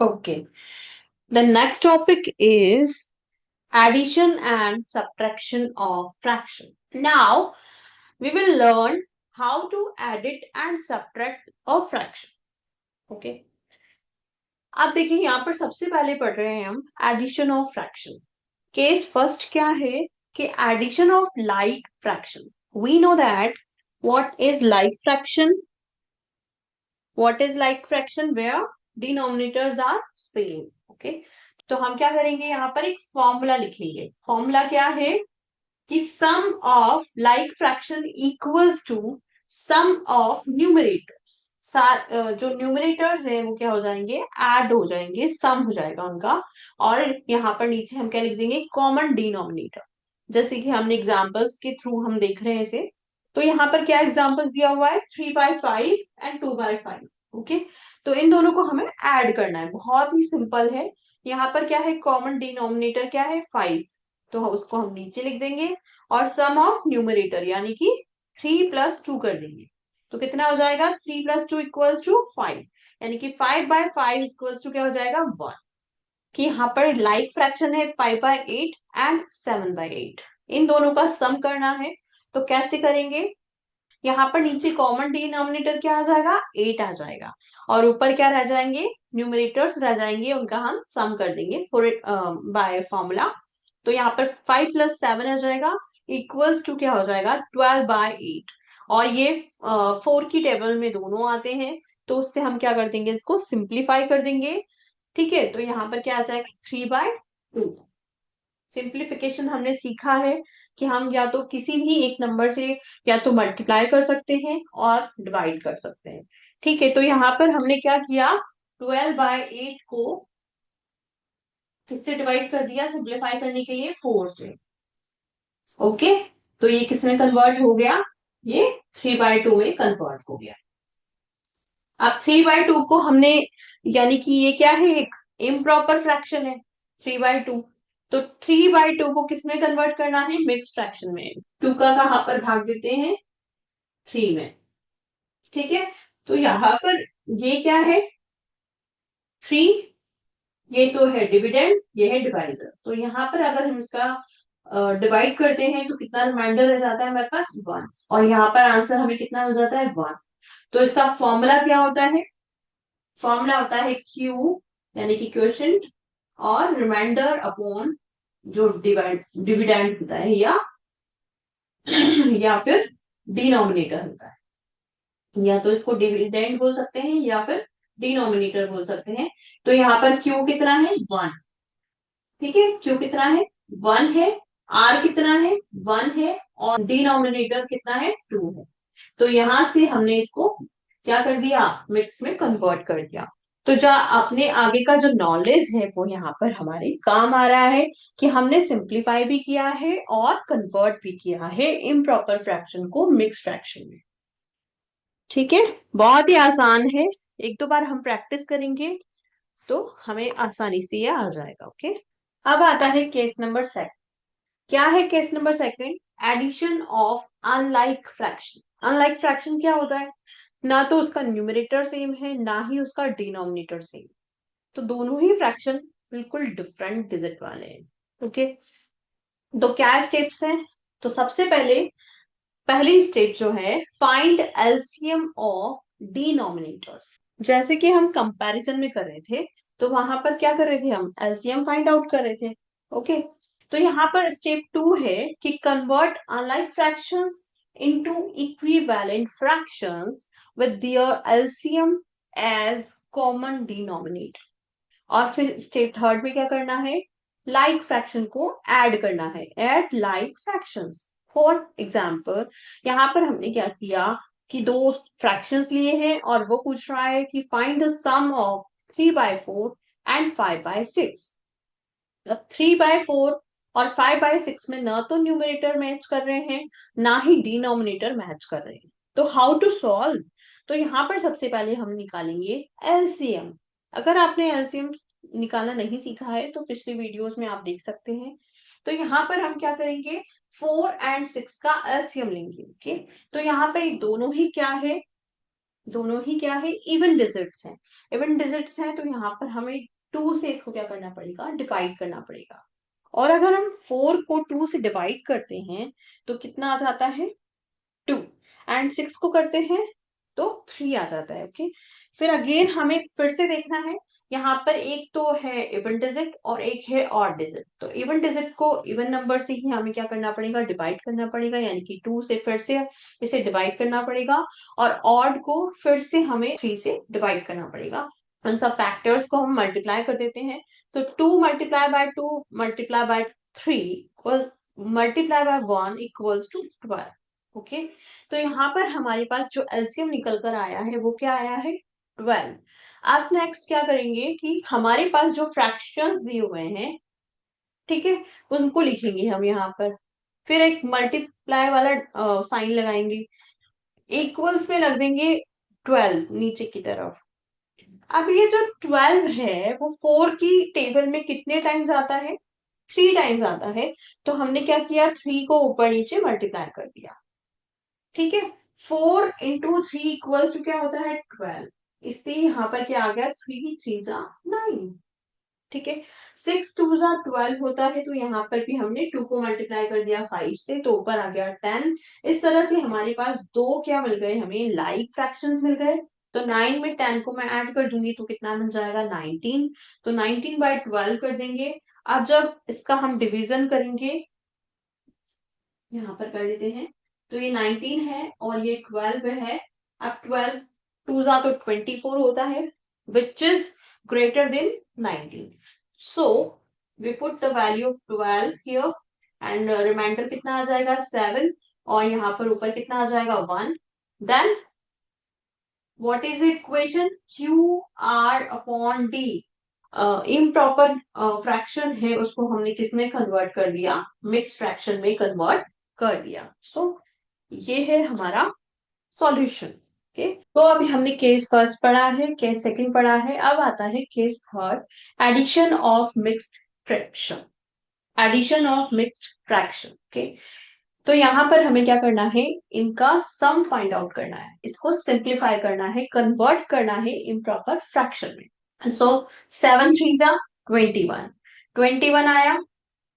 Okay. The next topic is addition and subtraction of fraction. Now, we will learn how to edit and subtract a fraction. Okay. अब देखिए यहाँ पर सबसे पहले पढ़ रहे हैं हम addition of fraction. Case first क्या है कि addition of like fraction. We know that what is like fraction. What is like fraction where denominators are same. Okay. तो हम क्या करेंगे यहाँ पर एक फॉर्मूला लिखेंगे. फॉर्मूला क्या है कि sum of like fraction equals to sum of numerators. जो न्यूमरेटर्स हैं वो क्या हो जाएंगे, ऐड हो जाएंगे, सम हो जाएगा उनका. और यहाँ पर नीचे हम क्या लिख देंगे, कॉमन डिनोमिनेटर. जैसे कि हमने एग्जांपल्स के थ्रू हम देख रहे हैं इसे. तो यहाँ पर क्या एग्जांपल दिया हुआ है, 3/5 एंड 2/5. ओके. तो इन दोनों को हमें ऐड करना है, बहुत ही सिंपल है. यहाँ पर क्या है, कॉमन डिनोमिनेटर क्या है, 5. तो उसको हम नीचे लिख देंगे. और सम ऑफ न्यूमरेटर यानी कि 3+2 कर देंगे. तो कितना हो जाएगा, 3+2 इक्वल्स टू 5. यानी कि 5/5 इक्वल्स टू क्या हो जाएगा, 1. कि यहाँ पर लाइक फ्रैक्शन है 5/8 एंड 7/8. इन दोनों का सम करना है. तो कैसे करेंगे, यहाँ पर नीचे कॉमन डिनोमिनेटर क्या आ जाएगा, 8 आ जाएगा. और ऊपर क्या रह जाएंगे, न्यूमरेटर्स रह जाएंगे, उनका हम सम कर देंगे फॉर बाय फॉर्मूला. तो यहाँ पर 5+7 आ जाएगा, इक्वल्स टू क्या हो जाएगा, 12/8. और ये 4 की टेबल में दोनों आते हैं. तो उससे हम क्या कर देंगे, इसको सिंप्लीफाई कर देंगे. ठीक है. तो यहाँ पर क्या आ जाएगा, 3/2. सिंप्लीफिकेशन हमने सीखा है कि हम या तो किसी भी एक नंबर से या तो मल्टीप्लाई कर सकते हैं और डिवाइड कर सकते हैं. ठीक है. तो यहाँ पर हमने क्या किया, 12/8 को किससे डिवाइड कर दिया, सिंप्लीफाई करने के लिए 4 से. ओके. तो ये किसमें कन्वर्ट हो गया, ये 3/2 में कन्वर्ट हो गया. अब 3/2 को हमने, यानी कि ये क्या है, एक इम्प्रॉपर फ्रैक्शन है 3/2. तो 3/2 को किसमें कन्वर्ट करना है, मिक्स फ्रैक्शन में. 2 का कहां पर भाग देते हैं, 3 में. ठीक है. तो यहाँ पर ये क्या है, 3. ये तो है डिविडेंड, ये है डिवाइजर. तो यहाँ पर अगर हम इसका डिवाइड करते हैं तो कितना रिमाइंडर रह जाता है हमारे पास, 1. और यहाँ पर आंसर हमें कितना हो जाता है, 1. तो इसका फॉर्मूला क्या होता है, फॉर्मूला होता है क्यू यानी कि क्वोशेंट और रिमाइंडर अपॉन जो डिविडेंड होता है या फिर डिनोमिनेटर होता है. या तो इसको डिविडेंड बोल सकते हैं या फिर डिनोमिनेटर बोल सकते हैं. तो यहाँ पर क्यू कितना है, 1. ठीक है. क्यू कितना है, 1 है. आर कितना है, 1 है. और डिनोमिनेटर कितना है, 2 है. तो यहां से हमने इसको क्या कर दिया, मिक्स में कन्वर्ट कर दिया. तो जो अपने आगे का जो नॉलेज है वो यहाँ पर हमारे काम आ रहा है कि हमने सिंप्लीफाई भी किया है और कन्वर्ट भी किया है इम्प्रॉपर फ्रैक्शन को मिक्स फ्रैक्शन में. ठीक है. बहुत ही आसान है. एक दो बार हम प्रैक्टिस करेंगे तो हमें आसानी से ये आ जाएगा. ओके. अब आता है केस नंबर सेकंड. क्या है case number second, addition of unlike fraction. Unlike fraction क्या होता है, ना तो उसका न्यूमरेटर सेम है ना ही उसका डिनोमिनेटर सेम. तो दोनों ही फ्रैक्शन बिल्कुल डिफरेंट डिजिट वाले हैं. ओके. तो क्या स्टेप्स हैं, तो सबसे पहले पहली स्टेप जो है, फाइंड एलसीएम ऑफ डिनोमिनेटर्स. जैसे कि हम कंपैरिजन में कर रहे थे, तो वहां पर क्या कर रहे थे, हम एलसीएम फाइंड आउट कर रहे थे. ओके. तो यहाँ पर स्टेप 2 है कि convert unlike fractions into equivalent fractions with their LCM as common denominator. और फिर स्टेप थर्ड में क्या करना है, लाइक फ्रैक्शन को ऐड करना है, add like fractions. For example यहाँ पर हमने क्या किया कि दो फ्रैक्शंस लिए हैं और वो पूछ रहा है कि find the sum of 3/4 and 5/6. 3/4 और 5/6 में ना तो न्यूमरेटर मैच कर रहे हैं ना ही डिनोमिनेटर मैच कर रहे हैं. तो हाउ टू सॉल्व, तो यहाँ पर सबसे पहले हम निकालेंगे एलसीएम. अगर आपने एलसीएम निकालना नहीं सीखा है तो पिछले वीडियोस में आप देख सकते हैं. तो यहाँ पर हम क्या करेंगे, 4 एंड 6 का एलसीएम लेंगे. ओके. तो यहाँ पे दोनों ही क्या है, दोनों ही क्या है, इवन डिजिट्स हैं। इवन डिजिट्स हैं तो यहाँ पर हमें 2 से इसको क्या करना पड़ेगा, डिवाइड करना पड़ेगा। और अगर हम 4 को 2 से डिवाइड करते हैं तो कितना आ जाता है, 2। एंड 6 को करते हैं तो 3 आ जाता है। ओके, फिर अगेन हमें फिर से देखना है, यहाँ पर एक तो है इवन डिजिट और एक है ऑड डिजिट। तो इवन डिजिट को इवन नंबर से ही हमें क्या करना पड़ेगा, डिवाइड करना पड़ेगा, यानी कि 2 से फिर से इसे डिवाइड करना पड़ेगा। और ऑड को फिर से हमें 3 से डिवाइड करना पड़ेगा। उन सब फैक्टर्स को हम मल्टीप्लाई कर देते हैं। तो 2 multiply by 2 multiply by 3 multiply by 1 equals to 12। Okay, तो यहाँ पर हमारे पास जो एलसीएम निकल कर आया है वो क्या आया है, 12। अब नेक्स्ट क्या करेंगे कि हमारे पास जो फ्रैक्शंस दिए हुए हैं, ठीक है, उनको लिखेंगे हम यहाँ पर। फिर एक मल्टीप्लाई वाला साइन लगाएंगे, इक्वल्स में रख देंगे 12 नीचे की तरफ। अब ये जो 12 है वो 4 की टेबल में कितने टाइम्स आता है, 3 टाइम्स आता है। तो हमने क्या किया, 3 को ऊपर नीचे मल्टीप्लाई कर दिया। ठीक है, 4 into 3 इक्वल्स टू क्या होता है, 12। इसलिए यहाँ पर क्या आ गया, 3 3 9। ठीक है, 6 2 12 होता है, तो यहाँ पर भी हमने 2 को मल्टीप्लाई कर दिया 5 से, तो ऊपर आ गया 10। इस तरह से हमारे पास दो क्या मिल गए, हमें लाइक फ्रैक्शंस मिल गए। तो 9 में 10 को मैं ऐड कर दूंगी तो कितना बन जाएगा, 19। तो 19/12 कर देंगे। अब जब इसका हम डिवीजन करेंगे, यहाँ पर कर देते हैं, तो ये 19 है और ये 12 है। अब 12 2 जा तो 24 होता है, which is greater than 19। So we put the value of 12 here, and remainder कितना आ जाएगा, 7। और यहाँ पर ऊपर कितना आ जाएगा, 1। Then what is equation, Q R upon D. Improper fraction है, उसको हमने किसमें कन्वर्ट कर दिया, मिक्स फ्रैक्शन में कन्वर्ट कर दिया। सो ये है हमारा सॉल्यूशन। ओके, तो अभी हमने केस फर्स्ट पढ़ा है, केस सेकंड पढ़ा है, अब आता है case third, addition of mixed fraction. Addition of mixed fraction. Okay, तो यहाँ पर हमें क्या करना है, इनका सम फाइंड आउट करना है, इसको सिंप्लीफाई करना है, कन्वर्ट करना है इम्प्रॉपर फ्रैक्शन में। सो 7 3 जा 21, 21 आया।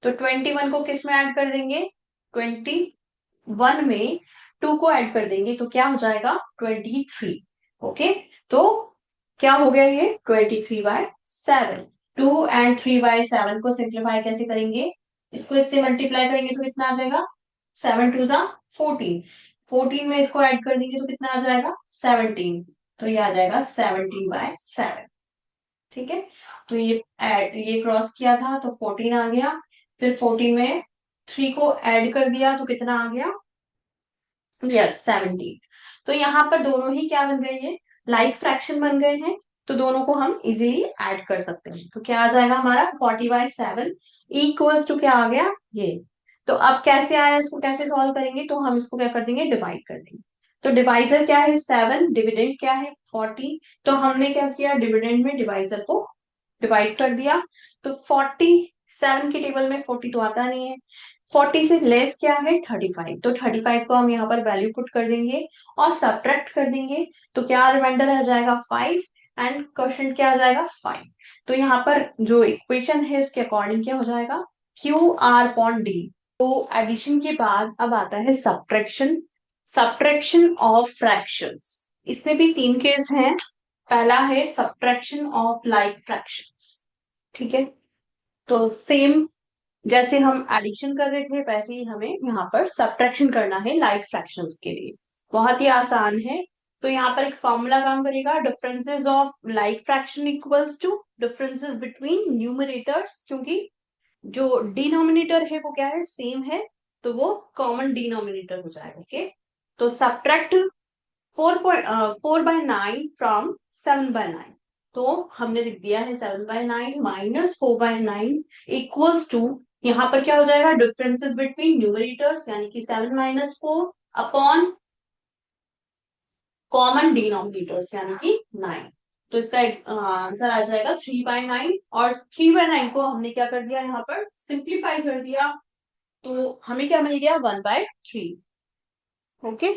तो 21 को किस में ऐड कर देंगे, 21 में 2 को ऐड कर देंगे तो क्या हो जाएगा, 23। ओके, तो क्या हो गया ये, 23/7। 2 and 3/7 को सिंप्लीफाई कैसे करेंगे, इसको इससे मल्टीप्लाई करेंगे तो कितना आ जाएगा, 7 2 जा 14। 14 में इसको ऐड कर देंगे तो कितना आ जाएगा, 17। तो ये आ जाएगा 17/7। ठीक है, तो ये क्रॉस किया था तो 14 आ गया। फिर 14 में 3 को ऐड कर दिया तो कितना आ गया, यस 17। तो यहाँ पर दोनों ही क्या बन गए हैं, लाइक फ्रैक्शन बन गए हैं। तो दोनों को हम इजीली ऐड कर सकते हैं। तो क्या आ जाएगा हमारा, 40/7 इक्वल्स टू क्या आ गया, ये। तो अब कैसे आया, इसको कैसे सॉल्व करेंगे, तो हम इसको क्या कर देंगे, डिवाइड कर देंगे। तो डिवाइजर क्या है 7, डिविडेंड क्या है 40। तो हमने क्या किया, डिविडेंड में डिवाइजर को डिवाइड कर दिया। तो 47 की टेबल में 40 तो आता नहीं है। 40 से लेस क्या है, 35। तो 35 को हम यहाँ पर वैल्यू पुट कर देंगे और सब्ट्रैक्ट कर देंगे। तो क्या रिमाइंडर आ जाएगा, 5। एंड क्वेश्चन क्या आ जाएगा, 5। तो यहाँ पर जो इक्वेशन है उसके अकॉर्डिंग क्या हो जाएगा, क्यू आर अपॉन डी। तो एडिशन के बाद अब आता है सब्ट्रैक्शन। सब्ट्रैक्शन ऑफ फ्रैक्शंस, इसमें भी 3 केस हैं। पहला है सब्ट्रैक्शन ऑफ लाइक फ्रैक्शंस। ठीक है, तो सेम जैसे हम एडिशन कर रहे थे वैसे ही हमें यहाँ पर सब्ट्रैक्शन करना है लाइक फ्रैक्शंस के लिए। बहुत ही आसान है। तो यहाँ पर एक फॉर्मूला काम करेगा, differences of like fraction equals to differences between numerators, क्योंकि जो डिनोमिनेटर है वो क्या है, सेम है, तो वो कॉमन डिनोमिनेटर हो जाएगा। ओके, तो सब्ट्रैक्ट 4/9 फ्रॉम 7/9। तो हमने लिख दिया है 7/9 माइनस 4/9 इक्वल्स टू, यहाँ पर क्या हो जाएगा, डिफरेंसेस बिटवीन न्यूमरेटर्स यानी कि 7 - 4 अपॉन कॉमन डिनोमिनेटर्स यानी कि 9। तो इसका एक आंसर आ जाएगा 3/9। और 3/9 को हमने क्या कर दिया, यहाँ पर सिंप्लीफाई कर दिया। तो हमें क्या मिल गया, 1/3। Okay,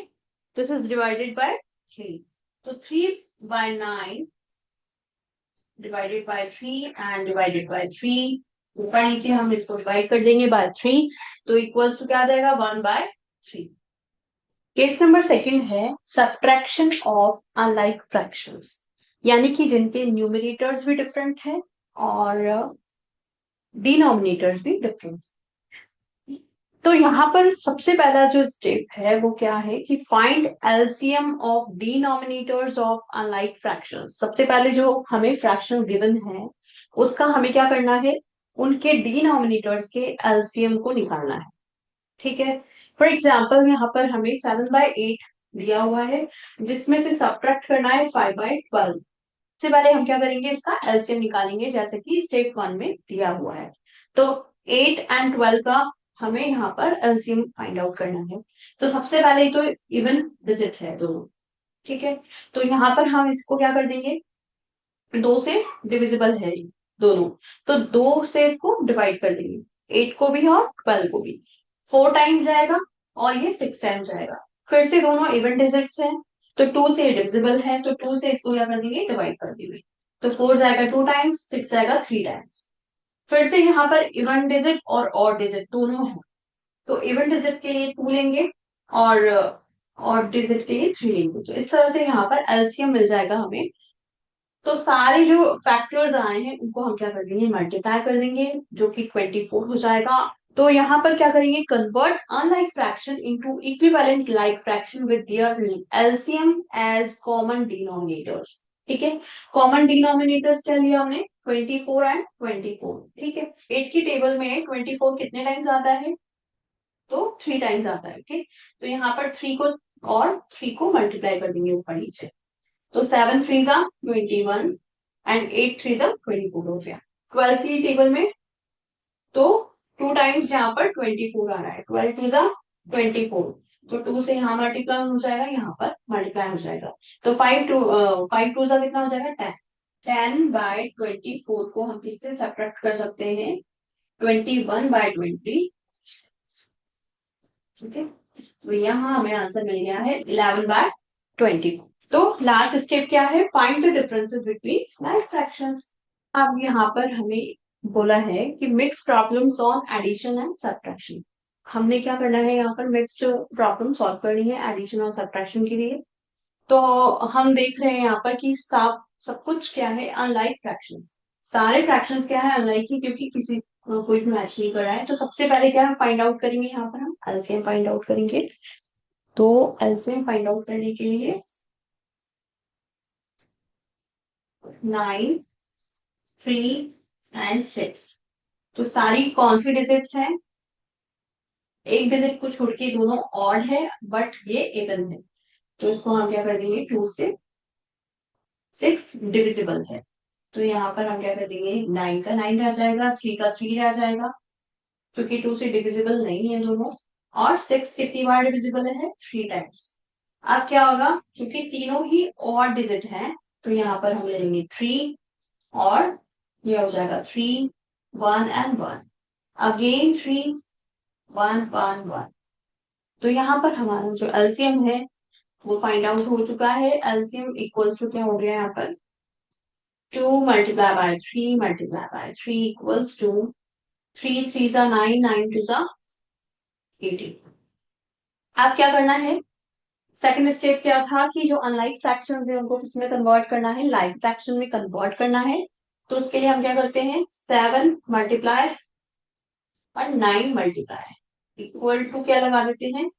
this is divided by 3। तो 3/9 divided by 3 and divided by 3, ऊपर नीचे हम इसको डिवाइड कर देंगे बाय 3, तो इक्वल्स टू क्या आ जाएगा 1/3। केस नंबर सेकंड है सब्ट्रैक्शन ऑफ अनलाइक फ्रैक्शंस, यानी कि जिनके न्यूमरेटर्स भी डिफरेंट है और डिनोमिनेटर्स भी डिफरेंट। तो यहाँ पर सबसे पहला जो स्टेप है वो क्या है कि find LCM of denominators of unlike fractions. सबसे पहले जो हमें फ्रैक्शंस गिवन है उसका हमें क्या करना है, उनके डिनोमिनेटर्स के एलसीएम को निकालना है। ठीक है, फॉर एग्जाम्पल यहाँ पर हमें 7/8 दिया हुआ है जिसमें से सब्ट्रैक्ट करना है 5/12। सबसे पहले हम क्या करेंगे, इसका एलसीएम निकालेंगे जैसे कि स्टेप 1 में दिया हुआ है। तो 8 एंड 12 का हमें यहाँ पर एलसीएम फाइंड आउट करना है। तो सबसे पहले तो इवन डिजिट है दोनों। ठीक है, तो यहाँ पर हम इसको क्या कर देंगे, 2 से डिविजिबल है ये दोनों, तो 2 से इसको डिवाइड कर देंगे, 8 को भी और 12 को भी। 4 टाइम्स जाएगा और ये 6 टाइम्स जाएगा। फिर से दोनों इवन डिजिट्स हैं, तो 2 से डिविजिबल है, तो 2 से इसको क्या कर देंगे, डिवाइड कर देंगे। तो 4 जाएगा 2 टाइम्स, 6 जाएगा 3 टाइम्स। फिर से यहाँ पर इवन डिजिट और ऑड डिजिट दोनों है, तो इवन डिजिट के लिए 2 लेंगे और ऑड डिजिट के लिए 3 लेंगे। तो इस तरह से यहाँ पर एलसीएम मिल जाएगा हमें। तो सारे जो फैक्टर्स आए हैं उनको हम क्या कर देंगे, मल्टीप्लाई कर देंगे, जो कि 24 हो जाएगा। तो यहाँ पर क्या करेंगे, convert unlike fraction into equivalent like fraction with their LCM as common denominators. ठीक है, कॉमन डिनोमिनेटर्स क्या लिया हमने, 24 एंड 24। ठीक है, 8 की टेबल में 24 कितने टाइम्स आता है, तो 3 टाइम्स आता है। ओके, तो यहाँ पर 3 को और 3 को मल्टीप्लाई कर देंगे ऊपर नीचे, तो 7 3 जा 21 एंड 8 3 जा 24 हो गया। 12 की टेबल में तो 2 टाइम्स यहाँ पर 24 आ रहा है, 12 2 जा 24, तो 2 से यहाँ मल्टीप्लाई हो जाएगा, यहाँ पर मल्टीप्लाई हो जाएगा। तो 5 2 जा कितना हो जाएगा, 10। 10/24 को हम फिर से सब्ट्रैक्ट कर सकते हैं 21/20। ठीक है, तो यहाँ हमें आंसर मिल गया है 11/20। तो लास्ट स्टेप क्या है, find the differences between like fractions. अब यहाँ पर हमें बोला है कि mix problems on addition and subtraction. हमने क्या करना है, यहाँ पर मिक्स्ड प्रॉब्लम सॉल्व करनी है एडिशन और सब्ट्रैक्शन के लिए। तो हम देख रहे हैं यहाँ पर कि सब कुछ क्या है, अनलाइक फ्रैक्शंस। सारे फ्रैक्शंस क्या है, अनलाइक ही, क्योंकि किसी को कोई मैच नहीं कर रहा है। तो सबसे पहले क्या हम फाइंड आउट करेंगे, यहाँ पर हम एलसीएम फाइंड आउट करेंगे। तो एलसीएम फाइंड आउट करने के लिए 9 3 एंड 6, तो सारी कौन सी डिजिट्स हैं, एक डिजिट को छोड़ के दोनों ऑड है बट ये इवन है, तो इसको हम क्या कर देंगे, 2 से 6 डिविजिबल है, तो यहाँ पर हम क्या कर देंगे, 9 का 9 रह जाएगा, 3 का 3 रह जाएगा, क्योंकि 2 से डिविजिबल नहीं है दोनों। और 6 कितनी बार डिविजिबल है, 3 टाइम्स। अब क्या होगा, क्योंकि तीनों ही ऑड डिजिट हैं, तो यहाँ पर हम ले लेंगे 3 और ये हो जाएगा 3 1 एंड 1, अगेन 3 1 1 1। तो यहाँ पर हमारा जो एलसीएम है वो फाइंड आउट हो चुका है। एलसीएम इक्वल्स टू क्या हो गया यहाँ पर, 2 multiply by 3 multiply by 3 equals to 3 3 जा 9 9 2 जा 18। अब क्या करना है, सेकंड स्टेप क्या था कि जो अनलाइक फ्रैक्शंस है उनको किसमें कन्वर्ट करना है, लाइक फ्रैक्शन में कन्वर्ट करना है। तो उसके लिए हम क्या करते हैं, 7 मल्टीप्लाई और 9 मल्टीप्लाई इक्वल टू क्या लगा देते हैं,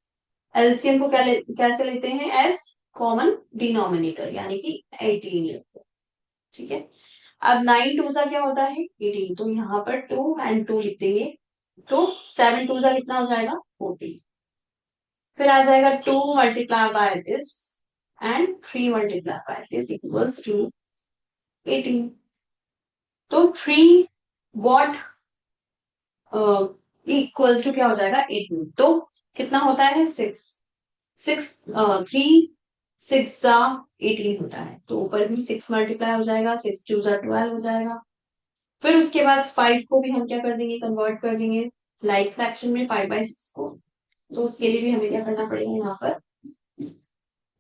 एलसीएम को कैसे लेते हैं, एज कॉमन डिनोमिनेटर, यानी कि 18 लेते हैं। ठीक है, अब 9 2 सा क्या होता है, 18, तो यहाँ पर 2 एंड 2 लिख देंगे, तो 7 2 सा कितना हो जाएगा, 14। फिर आ जाएगा 2 multiply by this and 3 multiply by this equals to 18। तो 3 वॉट इक्वल्स टू क्या हो जाएगा, 18। तो कितना होता है, 6 6 3 6 जा 18 होता है, तो ऊपर भी 6 मल्टीप्लाई हो जाएगा, 6 2 जा 12 हो जाएगा। फिर उसके बाद 5 को भी हम क्या कर देंगे, कन्वर्ट कर देंगे लाइक फ्रैक्शन में 5/6 को। तो उसके लिए भी हमें क्या करना पड़ेगा यहाँ पर,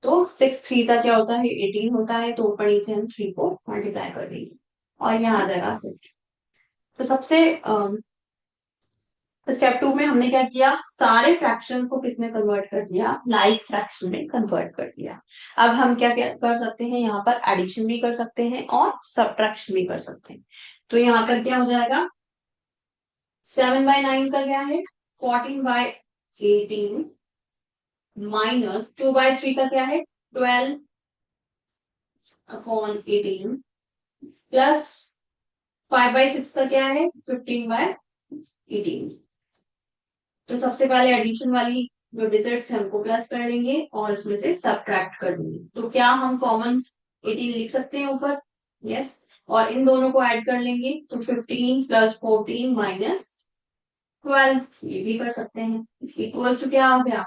तो 6 3 का क्या होता है 18 होता है, तो ऊपर नीचे हम 3 को मल्टीप्लाई कर देंगे और यहाँ आ जाएगा 50। तो सबसे स्टेप 2 में हमने क्या किया, सारे फ्रैक्शंस को किसमें कन्वर्ट कर दिया, लाइक फ्रैक्शन में कन्वर्ट कर दिया। अब हम क्या क्या कर सकते हैं, यहाँ पर एडिशन भी कर सकते हैं और सब्ट्रैक्शन भी कर सकते हैं। तो यहाँ पर क्या हो जाएगा, 7/9 का क्या है 14/18 माइनस 2/3 का क्या है 12/18 प्लस 5/6 का क्या है 15/18। तो सबसे पहले एडिशन वाली जो डिजिट्स है हमको प्लस कर देंगे और इसमें से सब्ट्रैक्ट कर देंगे। तो क्या हम कॉमन 18 लिख सकते हैं ऊपर, यस। और इन दोनों को ऐड कर लेंगे तो 15 प्लस 14 माइनस 12, ये भी कर सकते हैं। इक्वल्स टू क्या हो गया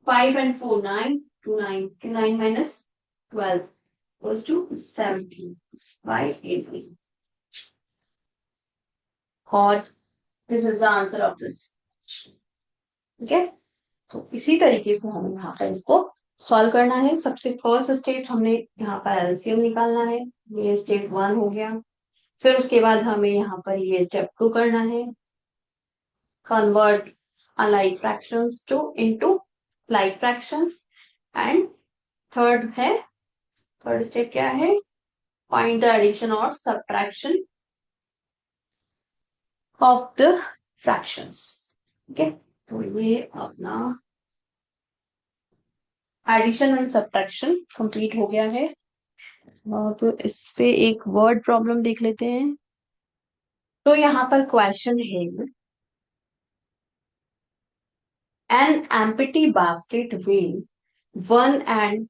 5 and 4 9, 2 9, 2 9 minus 12 equals to 17/18 और this is the answer of this. ठीक है, तो इसी तरीके से हमें यहाँ पर इसको सॉल्व करना है। सबसे फर्स्ट स्टेप हमने यहाँ पर एलसीएम निकालना है, ये स्टेप 1 हो गया। फिर उसके बाद हमें यहाँ पर ये स्टेप 2 करना है, convert unlike fractions to into like fractions. And third step क्या है, फाइंड द एडिशन और सब्ट्रैक्शन ऑफ द फ्रैक्शंस। ठीक है, तो ये अपना एडिशन एंड सब्ट्रैक्शन कंप्लीट हो गया है। तो इस पे एक वर्ड प्रॉब्लम देख लेते हैं। तो यहाँ पर क्वेश्चन है, an empty basket well 1 and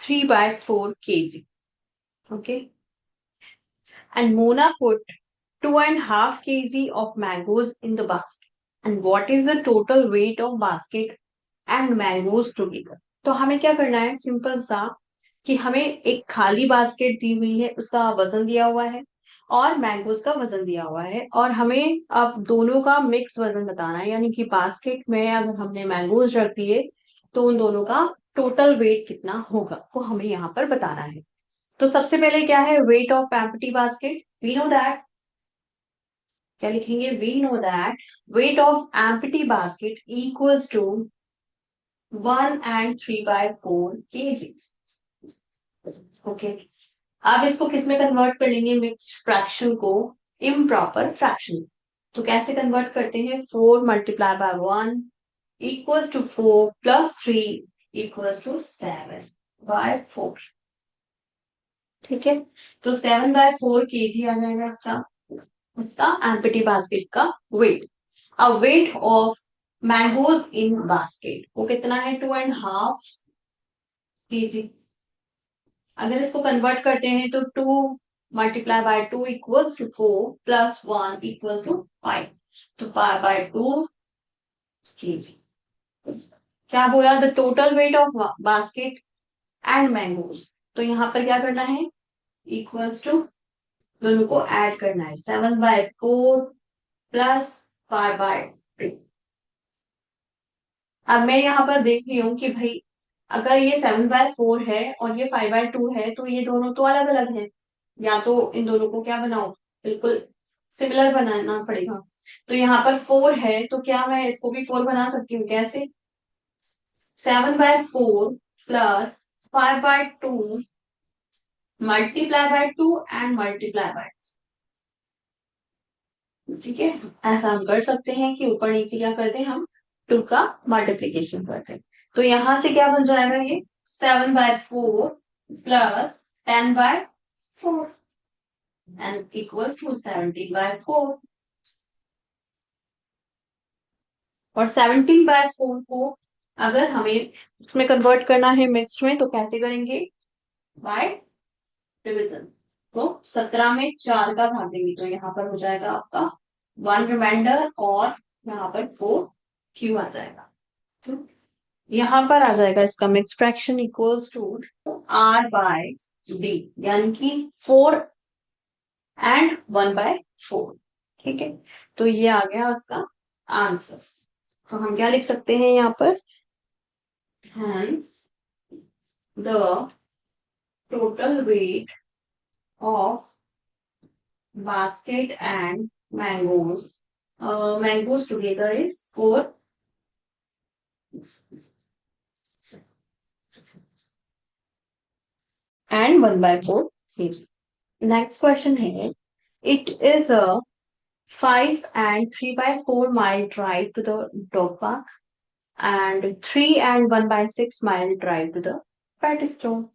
3/4 kg, okay, and Mona put 2.5 kg of mangoes in the basket, and what is the total weight of basket and mangoes together? तो हमें क्या करना है, सिंपल सा कि हमें एक खाली बास्केट दी हुई है, उसका वजन दिया हुआ है और मैंगोज का वजन दिया हुआ है, और हमें अब दोनों का मिक्स वजन बताना है। यानी कि बास्केट में अगर हमने मैंगोज रख दिए तो उन दोनों का टोटल वेट कितना होगा वो हमें यहाँ पर बताना है। तो सबसे पहले क्या है, weight of empty basket, we know that, क्या लिखेंगे, we know that weight of empty basket equals to 1 and 3/4 kg। Okay, अब इसको किस में कन्वर्ट कर लेंगे, मिक्स्ड फ्रैक्शन को इम्प्रॉपर फ्रैक्शन। तो कैसे कन्वर्ट करते हैं, 4 × 1 equals to 4 plus 3 equals to 7/4। ठीक है, तो 7/4 kg आ जाएगा इसका, इसका एम्प्टी बास्केट का वेट। अब weight of mangoes in basket वो कितना है 2.5 kg। अगर इसको कन्वर्ट करते हैं तो 2 × 2 equals to 4 plus 1 equals to 5, तो 5/2 kg। क्या बोला, the total weight of basket and mangoes. तो यहाँ पर क्या करना है, इक्वल्स टू दोनों को ऐड करना है, 7/4 प्लस 5/2। अब मैं यहाँ पर देख रही हूँ कि भाई अगर ये 7/4 है और ये 5/2 है तो ये दोनों तो अलग अलग है, या तो इन दोनों को क्या बनाओ, बिल्कुल सिमिलर बनाना पड़ेगा। तो यहाँ पर 4 है तो क्या मैं इसको भी 4 बना सकती हूँ, कैसे, 7/4 प्लस 5/2 मल्टीप्लाई/2 एंड मल्टीप्लाई। ठीक है, ऐसा हम कर सकते हैं कि ऊपर नीचे क्या करते हैं, हम 2 का मल्टीप्लीकेशन करते हैं। तो यहां से क्या बन जाएगा, ये 7/4 प्लस 10/4 एंड इक्वल्स टू 17/4। और 17/4 को अगर हमें उसमें कन्वर्ट करना है मिक्स्ड में तो कैसे करेंगे, बाय डिविजन। तो 17 में 4 का भाग देंगे तो यहाँ पर हो जाएगा आपका 1 रिमाइंडर और यहाँ पर 4 Q आ जाएगा। तो यहाँ पर आ जाएगा इसका mix fraction equals to R/D, यानी कि 4 and 1/4। ठीक है, तो ये आ गया उसका आंसर। तो हम क्या लिख सकते हैं यहाँ पर, Hence the total weight of basket and mangoes. Mangoes together is 4 and 1 by 4 kg. Next question here. It is a 5 and 3 by 4 mile drive to the dog park and 3 and 1 by 6 mile drive to the pet store.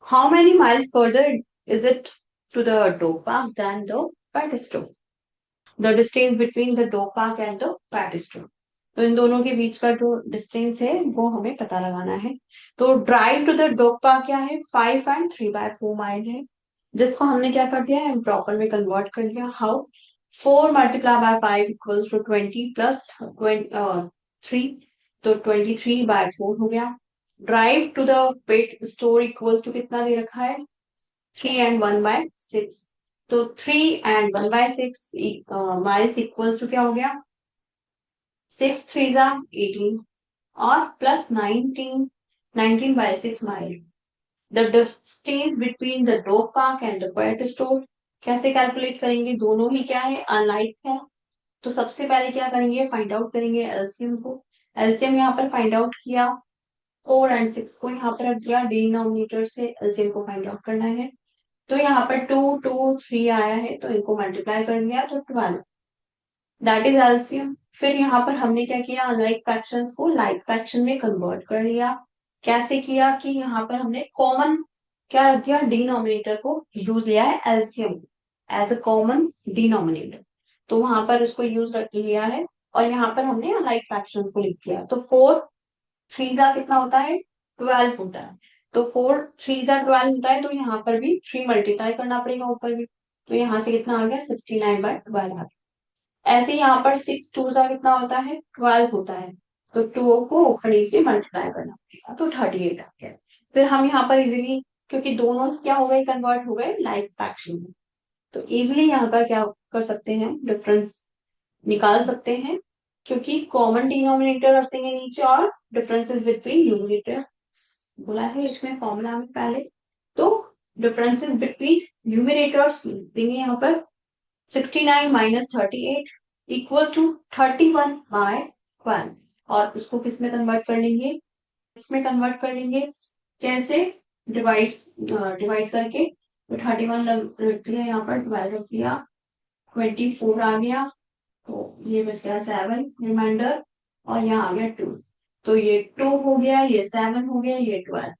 How many miles further is it to the dog park than the pet store? The distance between the dog park and the pet store. तो इन दोनों के बीच का जो distance है वो हमें पता लगाना है. तो drive to the dog park क्या है? 5 and 3 by 4 माइल है, जिसको हमने क्या कर दिया है? प्रॉपर में कन्वर्ट कर दिया. How? 4 multiply by 5 equals to 20 plus 3, तो 23/4 हो गया. Drive to the pet store equals to कितना दे रखा है? 3 and 1/6. तो 3 and 1/6 माइल्स इक्वल्स टू क्या हो गया? 6 3 18 और plus 19 mile. The distance between the dog park and the pet store कैसे कैलकुलेट करेंगे? दोनों ही क्या है? अनलाइक है. तो सबसे पहले क्या करेंगे? फाइंड आउट करेंगे एलसीएम को. एलसीएम यहाँ पर फाइंड आउट किया, 4 and 6 को यहाँ पर रख दिया. डिनोमिनेटर से एलसीएम को फाइंड आउट करना है. तो यहाँ पर 2 2 3 आया है, तो इनको मल्टीप्लाई कर दिया तो 12. That is LCM. फिर यहाँ पर हमने क्या किया? अनलाइक फ्रैक्शंस को लाइक फ्रैक्शन में कन्वर्ट कर लिया. कैसे किया? कि यहाँ पर हमने कॉमन क्या रख दिया? डिनोमिनेटर को यूज लिया है LCM as a common denominator. तो वहां पर उसको यूज रख लिया है और यहाँ पर हमने अनलाइक फ्रैक्शंस को लिख दिया. तो 4 3 का कितना होता है? 12 होता है. तो 4 3 जा 12 होता है, तो यहाँ पर भी 3 मल्टीप्लाई करना पड़ेगा ऊपर भी. तो यहाँ से कितना आ गया? 69/12 आ गया. ऐसे यहाँ पर 6 2 जा कितना होता है? 12 होता है. तो 2 को खड़ी से मल्टीप्लाई करना पड़ेगा, तो 38 आ गया. फिर हम यहाँ पर इजीली, क्योंकि दोनों क्या हो गए? कन्वर्ट हो गए लाइक फ्रैक्शन में, तो इजीली यहाँ पर क्या कर सकते हैं? डिफरेंस निकाल सकते हैं, क्योंकि कॉमन डिनोमिनेटर रख देंगे नीचे और डिफरेंसेस बिटवीन न्यूमरेटर बोला है इसमें फॉर्मूला में पहले. तो डिफरेंसेस बिटवीन न्यूमरेटर्स देंगे यहाँ पर 69 माइनस 38 इक्वल्स टू 31/12. और उसको किस में कन्वर्ट कर लेंगे? इसमें कन्वर्ट कर लेंगे. कैसे? डिवाइड डिवाइड करके. तो 31 रख दिया, यहाँ पर 12 रख दिया, 24 आ गया, तो ये बच गया 7 रिमाइंडर, और यहाँ आ गया 2. तो ये 2 हो गया, ये 7 हो गया, ये 12.